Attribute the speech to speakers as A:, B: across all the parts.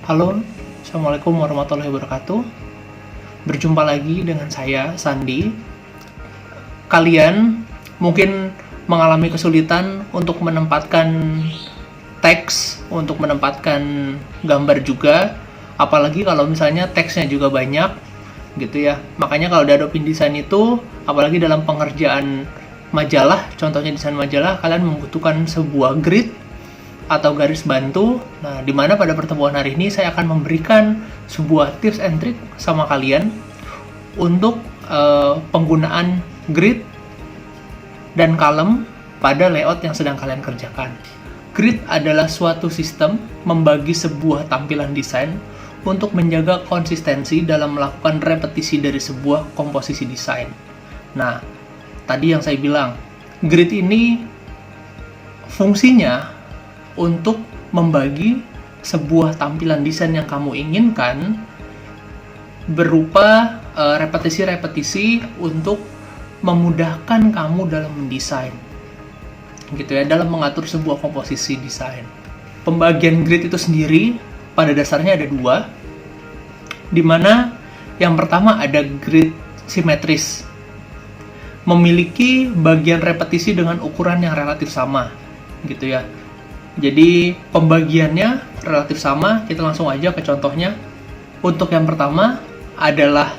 A: Halo, Assalamualaikum warahmatullahi wabarakatuh. Berjumpa lagi dengan saya, Sandi. Kalian mungkin mengalami kesulitan untuk menempatkan teks, untuk menempatkan gambar juga, apalagi kalau misalnya teksnya juga banyak, gitu ya. Makanya kalau di Adobe InDesign itu, apalagi dalam pengerjaan majalah, contohnya desain majalah, kalian membutuhkan sebuah grid atau garis bantu. Nah, di mana pada pertemuan hari ini saya akan memberikan sebuah tips and trick sama kalian untuk penggunaan grid dan column pada layout yang sedang kalian kerjakan. Grid adalah suatu sistem membagi sebuah tampilan desain untuk menjaga konsistensi dalam melakukan repetisi dari sebuah komposisi desain. Nah, tadi yang saya bilang, grid ini fungsinya untuk membagi sebuah tampilan desain yang kamu inginkan berupa repetisi-repetisi untuk memudahkan kamu dalam mendesain, gitu ya, dalam mengatur sebuah komposisi desain. Pembagian grid itu sendiri pada dasarnya ada dua, di mana yang pertama ada grid simetris, memiliki bagian repetisi dengan ukuran yang relatif sama, gitu ya. Jadi pembagiannya relatif sama, kita langsung aja ke contohnya. Untuk yang pertama adalah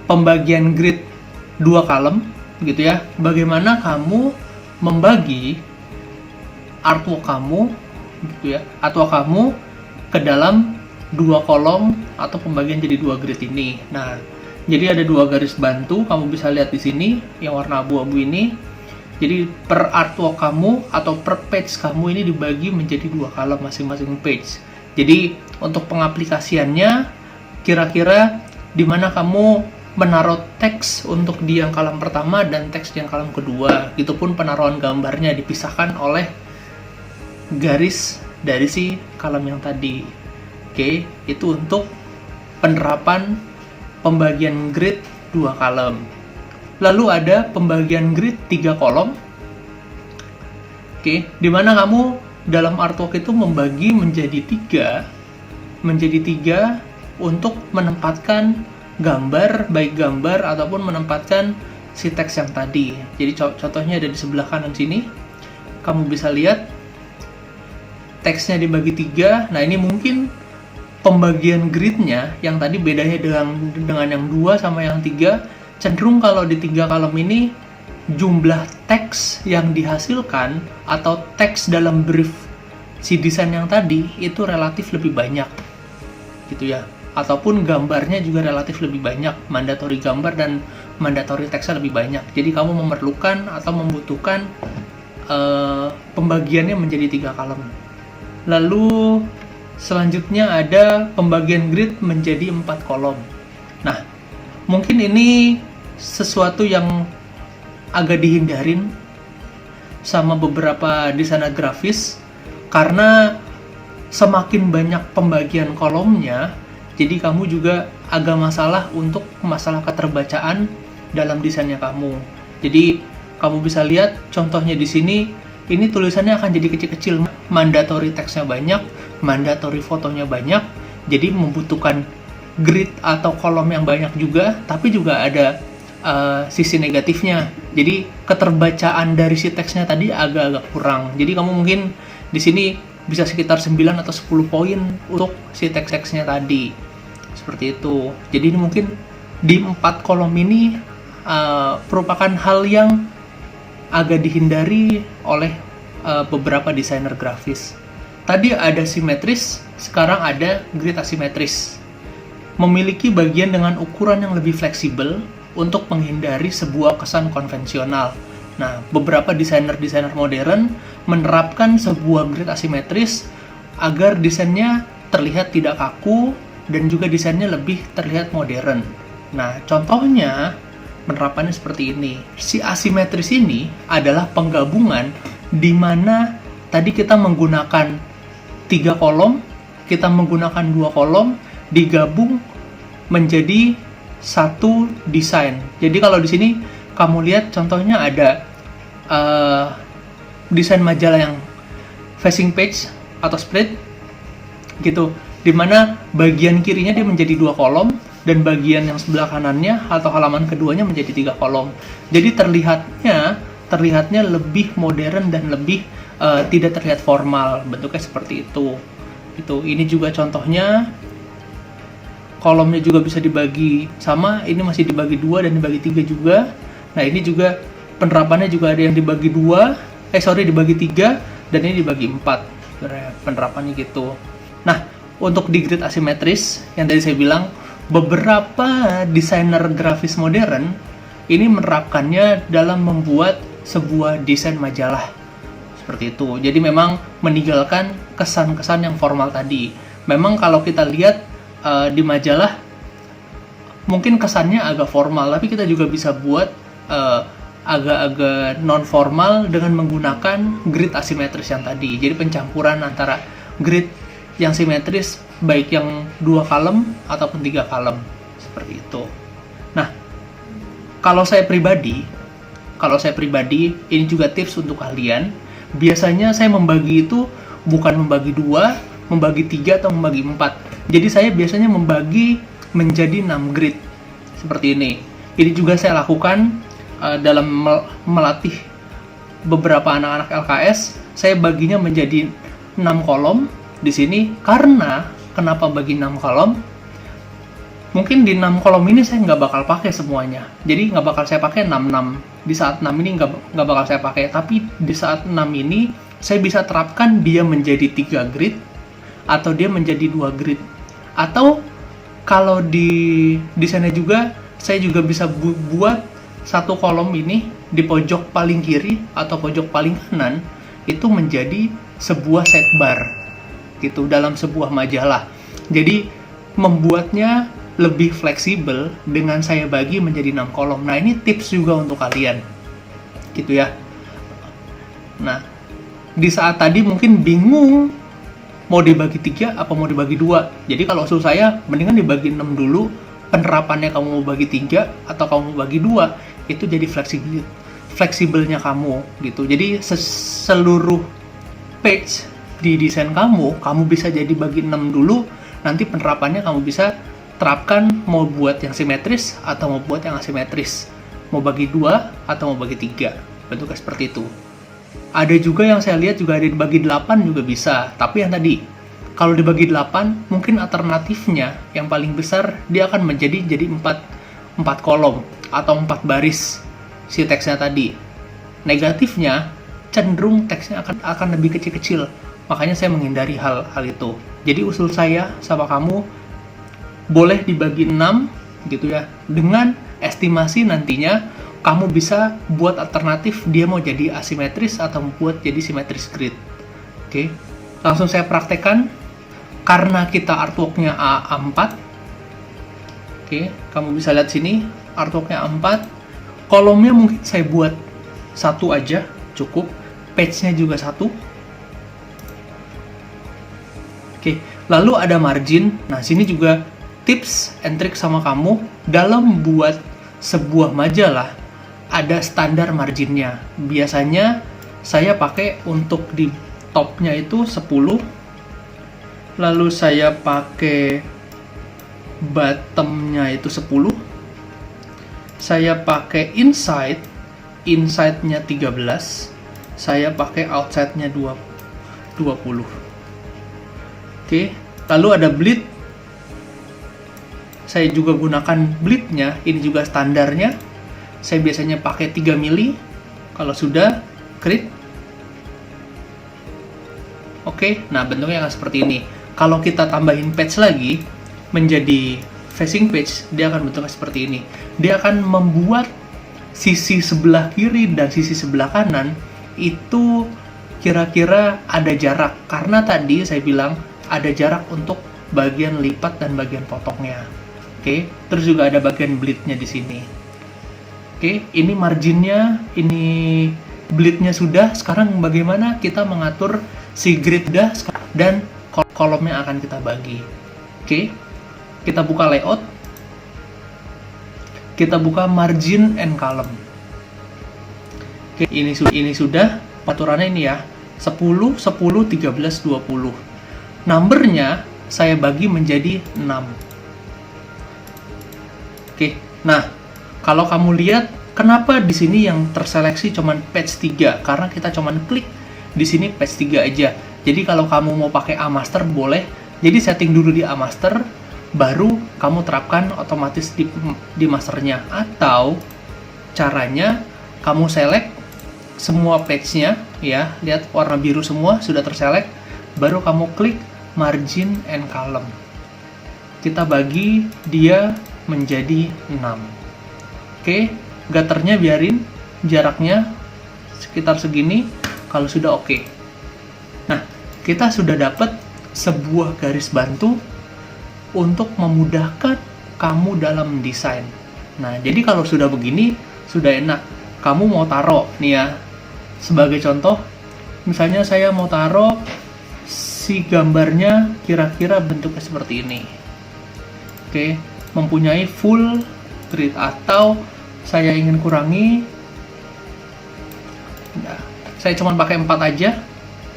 A: pembagian grid dua column, gitu ya. Bagaimana kamu membagi artwork kamu, gitu ya, artwork kamu ke dalam dua kolom atau pembagian jadi dua grid ini. Nah, jadi ada dua garis bantu, kamu bisa lihat di sini yang warna abu-abu ini. Jadi per artwork kamu atau per page kamu ini dibagi menjadi dua column masing-masing page. Jadi untuk pengaplikasiannya, kira-kira di mana kamu menaruh teks untuk di yang column pertama dan teks di yang column kedua. Itupun penaruhan gambarnya dipisahkan oleh garis dari si column yang tadi. Oke, itu untuk penerapan pembagian grid dua column. Lalu ada pembagian grid 3 kolom. Oke, di mana kamu dalam artwork itu membagi menjadi tiga untuk menempatkan gambar, baik gambar ataupun menempatkan si teks yang tadi. Jadi contohnya ada di sebelah kanan sini. Kamu bisa lihat teksnya dibagi 3. Nah, ini mungkin pembagian gridnya yang tadi bedanya dengan yang 2 sama yang 3. Cenderung kalau di 3 kolom ini jumlah teks yang dihasilkan atau teks dalam brief si desain yang tadi itu relatif lebih banyak, gitu ya. Ataupun gambarnya juga relatif lebih banyak, mandatory gambar dan mandatory teksnya lebih banyak. Jadi kamu memerlukan atau membutuhkan pembagiannya menjadi 3 kolom. Lalu selanjutnya ada pembagian grid menjadi 4 kolom. Nah, mungkin ini sesuatu yang agak dihindarin sama beberapa desainer grafis karena semakin banyak pembagian kolomnya, jadi kamu juga agak masalah untuk masalah keterbacaan dalam desainnya kamu. Jadi kamu bisa lihat contohnya di sini, ini tulisannya akan jadi kecil-kecil, mandatory teksnya banyak, mandatory fotonya banyak, jadi membutuhkan grid atau kolom yang banyak juga, tapi juga ada sisi negatifnya. Jadi keterbacaan dari si teksnya tadi agak-agak kurang. Jadi kamu mungkin di sini bisa sekitar 9 atau 10 poin untuk si teks-teksnya tadi. Seperti itu. Jadi ini mungkin di 4 kolom ini merupakan hal yang agak dihindari oleh beberapa desainer grafis. Tadi ada simetris, sekarang ada grid asimetris. Memiliki bagian dengan ukuran yang lebih fleksibel untuk menghindari sebuah kesan konvensional. Nah, beberapa desainer-desainer modern menerapkan sebuah grid asimetris agar desainnya terlihat tidak kaku dan juga desainnya lebih terlihat modern. Nah, contohnya penerapannya seperti ini. Si asimetris ini adalah penggabungan di mana tadi kita menggunakan 3 kolom, kita menggunakan 2 kolom, digabung menjadi satu desain. Jadi kalau di sini kamu lihat contohnya ada desain majalah yang facing page atau split gitu. dimana bagian kirinya dia menjadi 2 kolom, dan bagian yang sebelah kanannya atau halaman keduanya menjadi 3 kolom. Jadi terlihatnya lebih modern dan lebih tidak terlihat formal, bentuknya seperti itu. Ini juga contohnya, kolomnya juga bisa dibagi sama, ini masih dibagi 2 dan dibagi 3 juga. Nah, ini juga penerapannya juga ada yang dibagi 3 dan ini dibagi 4 penerapannya gitu. Nah, untuk di grid asimetris yang tadi saya bilang, beberapa desainer grafis modern ini menerapkannya dalam membuat sebuah desain majalah seperti itu. Jadi memang meninggalkan kesan-kesan yang formal tadi. Memang kalau kita lihat di majalah mungkin kesannya agak formal, tapi kita juga bisa buat agak-agak non formal dengan menggunakan grid asimetris yang tadi. Jadi pencampuran antara grid yang simetris, baik yang 2 column ataupun 3 column seperti itu. Nah, kalau saya pribadi ini juga tips untuk kalian. Biasanya saya membagi itu bukan membagi 2, membagi 3 atau membagi 4. Jadi saya biasanya membagi menjadi 6 grid seperti ini. Ini juga saya lakukan dalam melatih beberapa anak-anak LKS. Saya baginya menjadi 6 kolom di sini. Karena kenapa bagi 6 kolom? Mungkin di 6 kolom ini saya nggak bakal pakai semuanya. Jadi nggak bakal saya pakai 6-6. Di saat 6 ini nggak bakal saya pakai. Tapi di saat 6 ini saya bisa terapkan dia menjadi 3 grid atau dia menjadi 2 grid. Atau kalau di desainnya juga, saya juga bisa buat satu kolom ini di pojok paling kiri atau pojok paling kanan itu menjadi sebuah sidebar gitu dalam sebuah majalah. Jadi membuatnya lebih fleksibel dengan saya bagi menjadi 6 kolom. Nah, ini tips juga untuk kalian gitu ya. Nah, di saat tadi mungkin bingung mau dibagi 3 apa mau dibagi 2. Jadi kalau usul saya mendingan dibagi 6 dulu. Penerapannya kamu mau bagi 3 atau kamu mau bagi 2, itu jadi fleksibelnya kamu gitu. Jadi seluruh page di desain kamu bisa jadi bagi 6 dulu, nanti penerapannya kamu bisa terapkan mau buat yang simetris atau mau buat yang asimetris, mau bagi 2 atau mau bagi 3, bentuknya seperti itu. Ada juga yang saya lihat juga ada dibagi 8 juga bisa, tapi yang tadi kalau dibagi 8 mungkin alternatifnya yang paling besar dia akan menjadi 4 kolom atau 4 baris si teksnya tadi. Negatifnya cenderung teksnya akan lebih kecil-kecil. Makanya saya menghindari hal itu. Jadi usul saya sama kamu, boleh dibagi 6 gitu ya. Dengan estimasi nantinya kamu bisa buat alternatif dia mau jadi asimetris atau buat jadi simetris grid. Oke. Langsung saya praktekkan. Karena kita artworknya A4. Oke, kamu bisa lihat sini artworknya A4. Kolomnya mungkin saya buat 1 aja cukup. Page-nya juga 1. Oke, lalu ada margin. Nah, sini juga tips and trick sama kamu dalam buat sebuah majalah. Ada standar marginnya. Biasanya saya pakai untuk di topnya itu 10. Lalu saya pakai bottomnya itu 10. Saya pakai inside-nya 13. Saya pakai outside-nya 20. Oke, lalu ada bleed. Saya juga gunakan bleed-nya, ini juga standarnya. Saya biasanya pakai 3 mili. Kalau sudah, grid. Oke, nah bentuknya akan seperti ini. Kalau kita tambahin page lagi menjadi facing page, dia akan bentuknya seperti ini. Dia akan membuat sisi sebelah kiri dan sisi sebelah kanan itu kira-kira ada jarak, karena tadi saya bilang ada jarak untuk bagian lipat dan bagian potongnya. Oke, terus juga ada bagian bleednya di sini. Oke, ini marginnya, ini bleednya sudah. Sekarang bagaimana kita mengatur si grid dan kolomnya akan kita bagi. Oke, kita buka layout. Kita buka margin and column. Oke, ini sudah aturannya ini ya. 10, 10, 13, 20. Numbernya saya bagi menjadi 6. Oke, nah kalau kamu lihat kenapa di sini yang terseleksi cuman page 3? Karena kita cuman klik di sini page 3 aja. Jadi kalau kamu mau pakai Amaster boleh. Jadi setting dulu di Amaster, baru kamu terapkan otomatis di masternya. Atau caranya kamu select semua page-nya, ya, lihat warna biru semua sudah terselect, baru kamu klik margin and column. Kita bagi dia menjadi 6. Oke, gutternya biarin jaraknya sekitar segini kalau sudah oke. Nah, kita sudah dapat sebuah garis bantu untuk memudahkan kamu dalam desain. Nah, jadi kalau sudah begini, sudah enak. Kamu mau taruh nih ya, sebagai contoh, misalnya saya mau taruh si gambarnya kira-kira bentuknya seperti ini. Oke, mempunyai full grid, atau saya ingin kurangi, nah, saya cuma pakai 4 aja.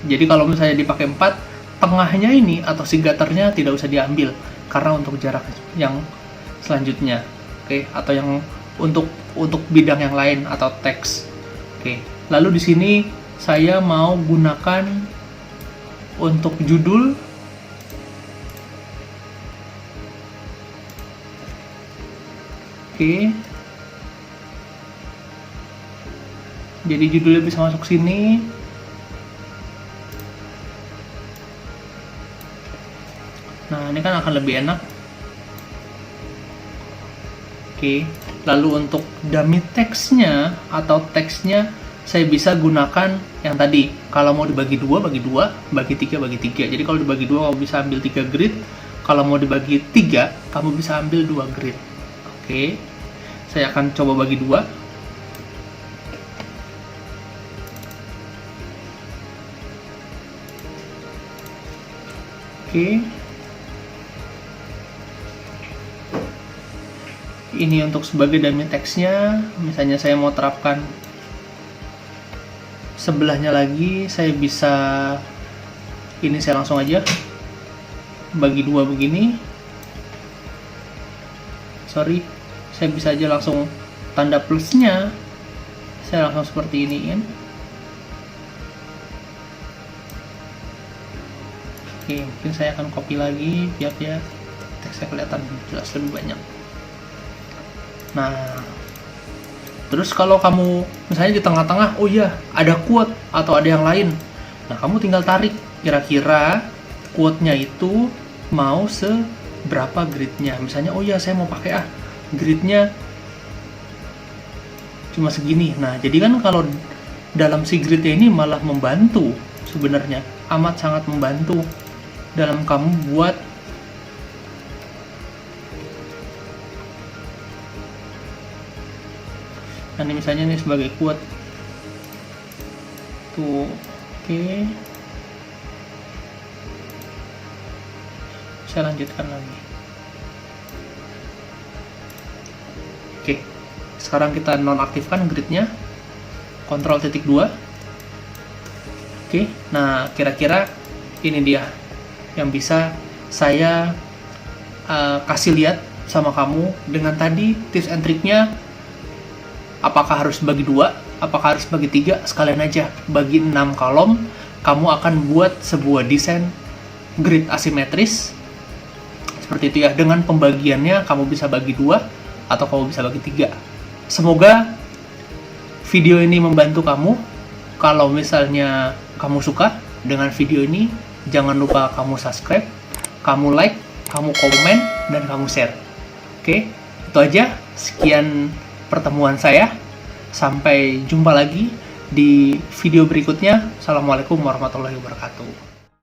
A: Jadi kalau misalnya dipakai 4, tengahnya ini atau si gutternya tidak usah diambil karena untuk jarak yang selanjutnya, oke, atau yang untuk bidang yang lain atau teks. Oke, lalu di sini saya mau gunakan untuk judul. Oke, jadi judulnya bisa masuk sini. Nah, ini kan akan lebih enak. Oke, lalu untuk dummy teksnya atau teksnya saya bisa gunakan yang tadi. Kalau mau dibagi 2, bagi 2, bagi 3, bagi 3. Jadi kalau dibagi 2, kamu bisa ambil 3 grid. Kalau mau dibagi 3, kamu bisa ambil 2 grid. Oke, saya akan coba bagi 2. Oke. Ini untuk sebagai dummy teksnya. Misalnya saya mau terapkan sebelahnya lagi, saya bisa, ini saya langsung aja bagi 2 begini. Sorry, saya bisa aja langsung tanda plusnya, saya langsung seperti ini kan. Oke, mungkin saya akan copy lagi biar ya teksnya kelihatan jelas lebih banyak. Nah, terus kalau kamu misalnya di tengah-tengah, oh iya ada quote atau ada yang lain, nah kamu tinggal tarik kira-kira quote-nya itu mau seberapa gridnya. Misalnya, oh iya saya mau pakai gridnya cuma segini. Nah, jadi kan kalau dalam si gridnya ini malah membantu, sebenarnya amat sangat membantu dalam kamu buat ini, misalnya nih sebagai quote tuh. Oke, saya lanjutkan lagi. Oke, sekarang kita nonaktifkan gridnya, Ctrl titik 2. Oke, nah kira-kira ini dia yang bisa saya kasih lihat sama kamu dengan tadi tips and triknya. Apakah harus bagi 2, apakah harus bagi 3, sekalian aja bagi 6 kolom. Kamu akan buat sebuah desain grid asimetris seperti itu ya. Dengan pembagiannya kamu bisa bagi 2 atau kamu bisa bagi 3. Semoga video ini membantu kamu. Kalau misalnya kamu suka dengan video ini, jangan lupa kamu subscribe, kamu like, kamu komen, dan kamu share. Oke, itu aja. Sekian pertemuan saya. Sampai jumpa lagi di video berikutnya. Assalamualaikum warahmatullahi wabarakatuh.